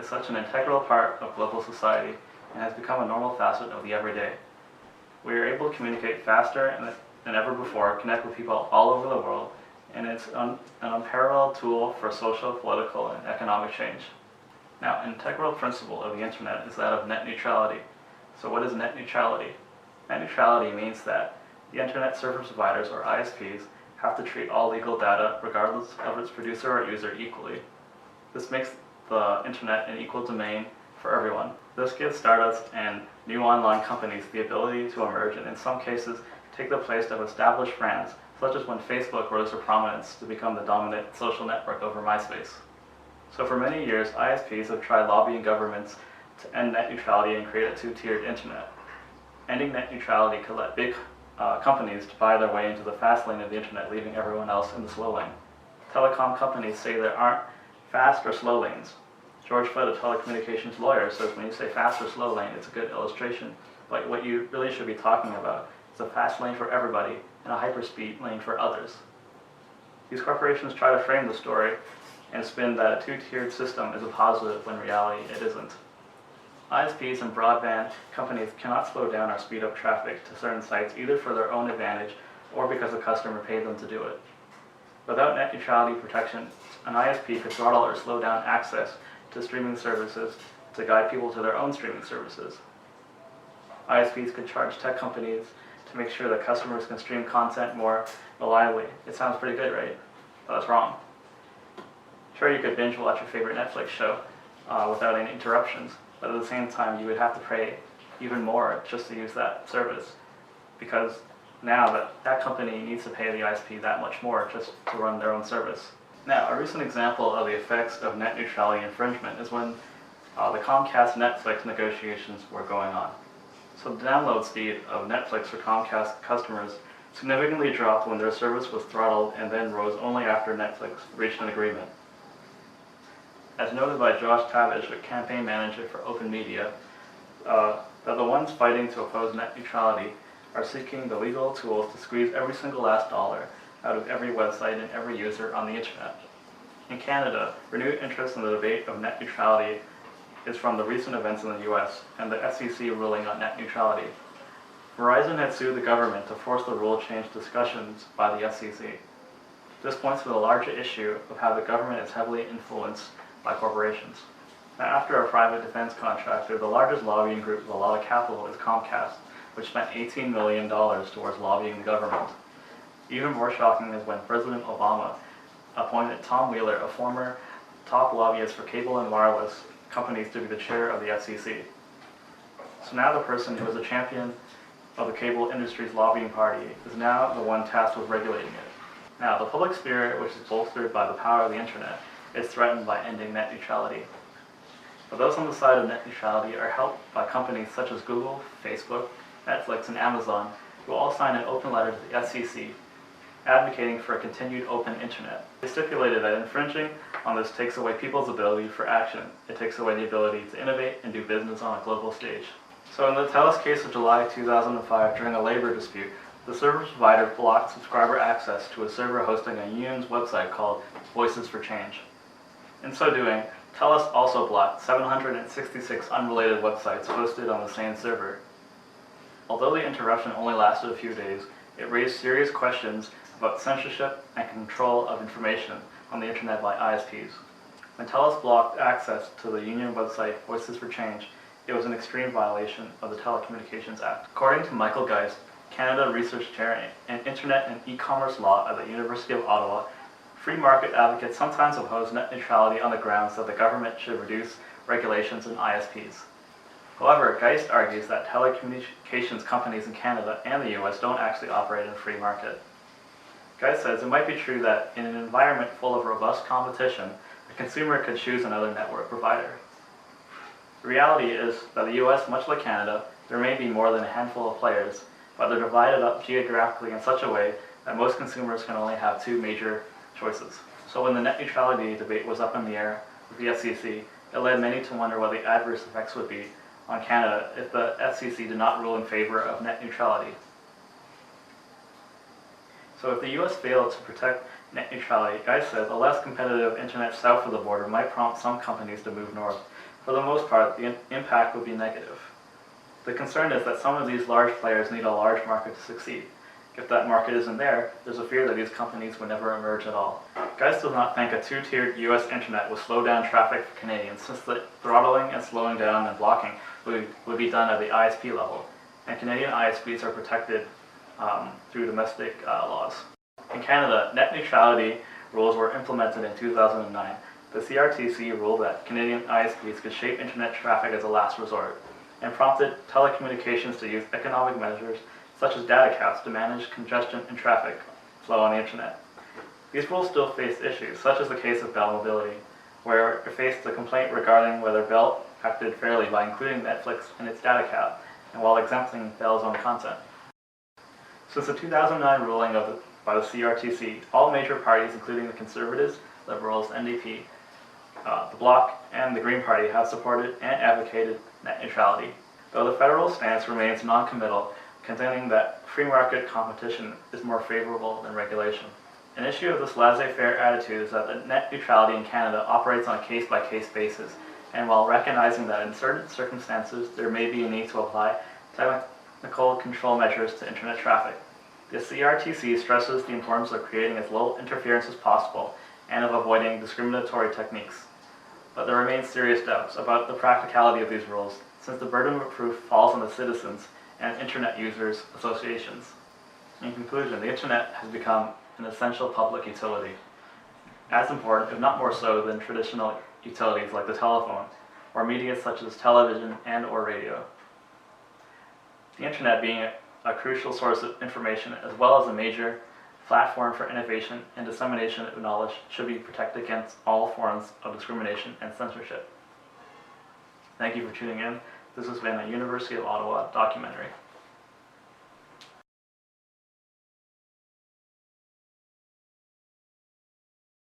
is such an integral part of global society and has become a normal facet of the everyday. We are able to communicate faster than ever before, connect with people all over the world, and it's an unparalleled tool for social, political, and economic change. Now, an integral principle of the internet is that of net neutrality. So what is net neutrality? Net neutrality means that the internet service providers, or ISPs, have to treat all legal data, regardless of its producer or user, equally. This makes the internet an equal domain for everyone. This gives startups and new online companies the ability to emerge and in some cases take the place of established brands, such as when Facebook rose to prominence to become the dominant social network over MySpace. So for many years, ISPs have tried lobbying governments to end net neutrality and create a two-tiered internet. Ending net neutrality could let big companies to buy their way into the fast lane of the internet, leaving everyone else in the slow lane. Telecom companies say there aren't fast or slow lanes. George Flood, a telecommunications lawyer, says when you say fast or slow lane, it's a good illustration, but what you really should be talking about is a fast lane for everybody and a hyperspeed lane for others. These corporations try to frame the story and spin that a two-tiered system is a positive when in reality it isn't. ISPs and broadband companies cannot slow down or speed up traffic to certain sites either for their own advantage or because a customer paid them to do it. Without net neutrality protection, an ISP could throttle or slow down access to streaming services to guide people to their own streaming services. ISPs could charge tech companies to make sure that customers can stream content more reliably. It sounds pretty good, right? But that's wrong. Sure, you could binge watch your favorite Netflix show without any interruptions, but at the same time you would have to pay even more just to use that service, because now that company needs to pay the ISP that much more just to run their own service. Now, a recent example of the effects of net neutrality infringement is when the Comcast Netflix negotiations were going on. So the download speed of Netflix for Comcast customers significantly dropped when their service was throttled and then rose only after Netflix reached an agreement. As noted by Josh Tavish, a campaign manager for Open Media, that the ones fighting to oppose net neutrality are seeking the legal tools to squeeze every single last dollar out of every website and every user on the internet. In Canada, renewed interest in the debate of net neutrality is from the recent events in the US and the FCC ruling on net neutrality. Verizon had sued the government to force the rule change discussions by the FCC. This points to the larger issue of how the government is heavily influenced by corporations. Now, after a private defense contractor, the largest lobbying group with a lot of capital is Comcast, which spent $18 million towards lobbying the government. Even more shocking is when President Obama appointed Tom Wheeler, a former top lobbyist for cable and wireless companies, to be the chair of the FCC. So now the person who was a champion of the cable industry's lobbying party is now the one tasked with regulating it. Now, the public spirit, which is bolstered by the power of the internet, is threatened by ending net neutrality. But those on the side of net neutrality are helped by companies such as Google, Facebook, Netflix, and Amazon, who all signed an open letter to the FCC advocating for a continued open internet. They stipulated that infringing on this takes away people's ability for action. It takes away the ability to innovate and do business on a global stage. So in the TELUS case of July 2005, during a labor dispute, the service provider blocked subscriber access to a server hosting a union's website called Voices for Change. In so doing, TELUS also blocked 766 unrelated websites hosted on the same server. Although the interruption only lasted a few days, it raised serious questions about censorship and control of information on the internet by ISPs. When TELUS blocked access to the union website Voices for Change, it was an extreme violation of the Telecommunications Act. According to Michael Geist, Canada Research Chair in Internet and E-commerce Law at the University of Ottawa, free market advocates sometimes oppose net neutrality on the grounds that the government should reduce regulations in ISPs. However, Geist argues that telecommunications companies in Canada and the US don't actually operate in a free market. Geist says it might be true that in an environment full of robust competition, a consumer could choose another network provider. The reality is that the US, much like Canada, there may be more than a handful of players, but they're divided up geographically in such a way that most consumers can only have two major choices. So when the net neutrality debate was up in the air with the FCC, it led many to wonder what the adverse effects would be on Canada if the FCC did not rule in favor of net neutrality. So if the US failed to protect net neutrality, Geist says a less competitive internet south of the border might prompt some companies to move north, For the most part, the impact would be negative. The concern is that some of these large players need a large market to succeed. If that market isn't there, there's a fear that these companies would never emerge at all. Geist does not think a two-tiered US internet will slow down traffic for Canadians, since the throttling and slowing down and blocking would be done at the ISP level, and Canadian ISPs are protected through domestic laws. In Canada, net neutrality rules were implemented in 2009. The CRTC ruled that Canadian ISPs could shape internet traffic as a last resort, and prompted telecommunications to use economic measures such as data caps to manage congestion and traffic flow on the internet. These rules still face issues, such as the case of Bell Mobility, where it faced a complaint regarding whether Bell acted fairly by including Netflix in its data cap, and while exempting Bell's own content. Since the 2009 ruling by the CRTC, all major parties, including the Conservatives, Liberals, NDP, the Bloc, and the Green Party, have supported and advocated net neutrality, though the federal stance remains non-committal, contending that free market competition is more favorable than regulation. An issue of this laissez-faire attitude is that the net neutrality in Canada operates on a case-by-case basis, and while recognizing that in certain circumstances there may be a need to apply technical control measures to internet traffic, the CRTC stresses the importance of creating as little interference as possible and of avoiding discriminatory techniques. But there remain serious doubts about the practicality of these rules, since the burden of proof falls on the citizens and internet users' associations. In conclusion, the internet has become an essential public utility, as important, if not more so, than traditional utilities like the telephone, or media such as television and or radio. The internet being a crucial source of information as well as a major platform for innovation and dissemination of knowledge should be protected against all forms of discrimination and censorship. Thank you for tuning in. This has been a University of Ottawa documentary.